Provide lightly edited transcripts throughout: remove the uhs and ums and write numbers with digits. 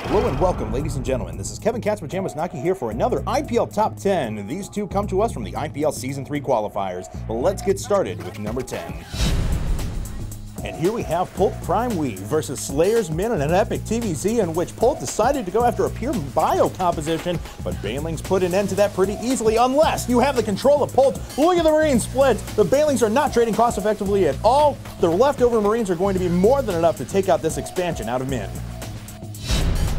Hello and welcome, ladies and gentlemen. This is Kevin Katzpajamasnaki here for another IPL Top 10. These two come to us from the IPL Season 3 qualifiers. Let's get started with number 10. And here we have Pulp Prime Weave versus Slayer's Min in an epic TVZ in which Pulp decided to go after a pure bio composition, but Banelings put an end to that pretty easily unless you have the control of Pulp. Look at the Marine split. The Banelings are not trading cost effectively at all. The leftover Marines are going to be more than enough to take out this expansion out of Min.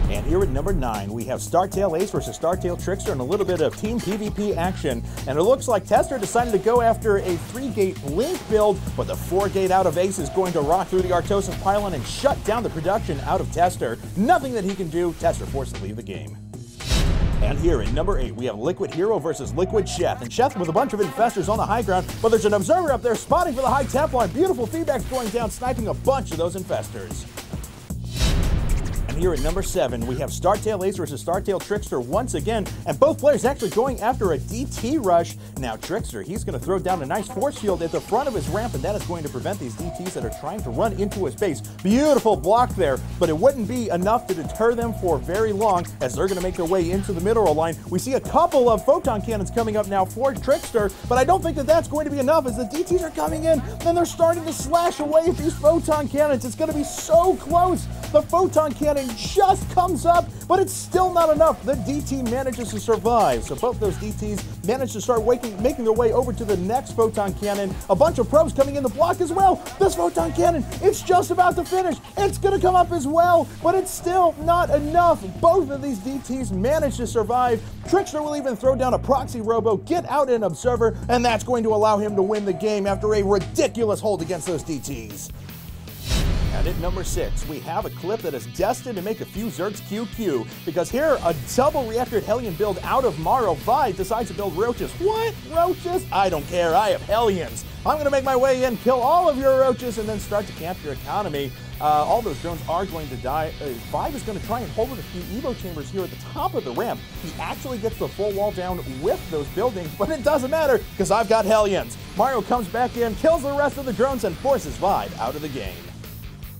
And here at number 9, we have Startail Ace versus Startail Trickster and a little bit of team PvP action. And it looks like Tester decided to go after a 3-gate Link build, but the 4-gate out of Ace is going to rock through the Artosis pylon and shut down the production out of Tester. Nothing that he can do. Tester forced to leave the game. And here at number 8, we have Liquid Hero versus Liquid Sheth. And Sheth with a bunch of infestors on the high ground, but there's an observer up there spotting for the high Templar. Beautiful feedback's going down, sniping a bunch of those infestors. Here at number 7, we have Startail Ace versus Startail Trickster once again, and both players actually going after a DT rush. Now Trickster, he's going to throw down a nice force shield at the front of his ramp, and that is going to prevent these DTs that are trying to run into his base. Beautiful block there, but it wouldn't be enough to deter them for very long as they're going to make their way into the mineral line. We see a couple of photon cannons coming up now for Trickster, but I don't think that that's going to be enough as the DTs are coming in, and they're starting to slash away at these photon cannons. It's going to be so close. The photon cannon just comes up, but it's still not enough. The DT manages to survive. So both those DTs manage to start making their way over to the next photon cannon. A bunch of probes coming in the block as well. This photon cannon, it's just about to finish. It's going to come up as well, but it's still not enough. Both of these DTs manage to survive. Trickster will even throw down a proxy robo, get out an observer, and that's going to allow him to win the game after a ridiculous hold against those DTs. And at number 6, we have a clip that is destined to make a few Zergs QQ, because here, a double reactor Hellion build out of Maro. Vi decides to build Roaches. What? Roaches? I don't care. I have Hellions. I'm going to make my way in, kill all of your Roaches, and then start to camp your economy. All those drones are going to die. Vibe is going to try and hold with a few Evo chambers here at the top of the ramp. He actually gets the full wall down with those buildings, but it doesn't matter because I've got Hellions. Mario comes back in, kills the rest of the drones, and forces Vibe out of the game.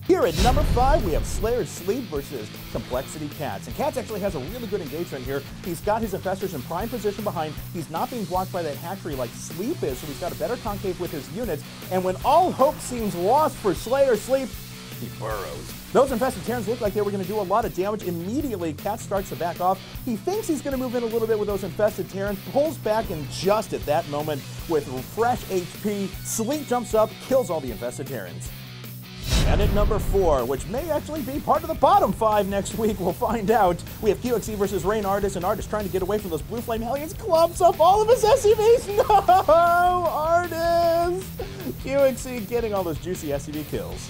Here at number 5, we have Slayer's Sleep versus Complexity Cats. And Cats actually has a really good engagement here. He's got his infestors in prime position behind. He's not being blocked by that hatchery like Sleep is, so he's got a better concave with his units. And when all hope seems lost for Slayer's Sleep, he burrows. Those infested Terrans look like they were going to do a lot of damage. Immediately, Cat starts to back off. He thinks he's going to move in a little bit with those infested Terrans, pulls back, and just at that moment, with fresh HP, Sleep jumps up, kills all the infested Terrans. And at number 4, which may actually be part of the bottom 5 next week, we'll find out. We have QXE versus Rain Artist, and Artist trying to get away from those Blue Flame Hellions, clumps up all of his SCVs. No, Artist! QXE getting all those juicy SCV kills.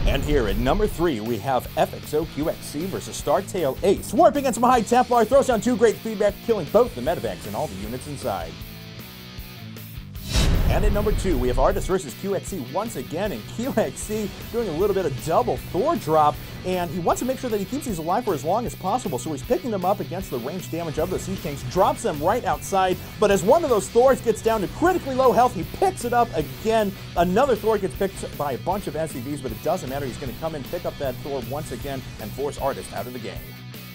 And here at number 3, we have FXO QXC versus Startail Ace. Warp against some high Templar, throws down 2 great feedback, killing both the medevacs and all the units inside. And at number 2, we have Artist versus QXC once again, and QXC doing a little bit of double Thor drop, and he wants to make sure that he keeps these alive for as long as possible, so he's picking them up against the range damage of the siege tanks, drops them right outside, but as one of those Thors gets down to critically low health, he picks it up again. Another Thor gets picked by a bunch of SCVs, but it doesn't matter. He's going to come in, pick up that Thor once again, and force Artist out of the game.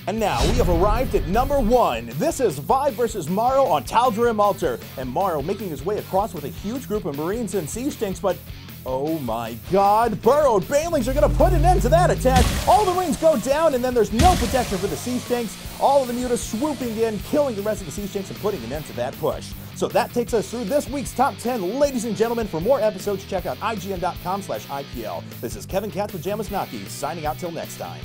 And now we have arrived at number 1. This is Vibe versus Maro on Tal'Darim Altar. And Maro making his way across with a huge group of Marines and siege tanks, but oh my god, burrowed Banelings are going to put an end to that attack. All the Marines go down, and then there's no protection for the siege tanks. All of the mutas swooping in, killing the rest of the siege tanks and putting an end to that push. So that takes us through this week's Top 10. Ladies and gentlemen, for more episodes, check out IGN.com/IPL. This is Kevin Katzpajamasnaki signing out till next time.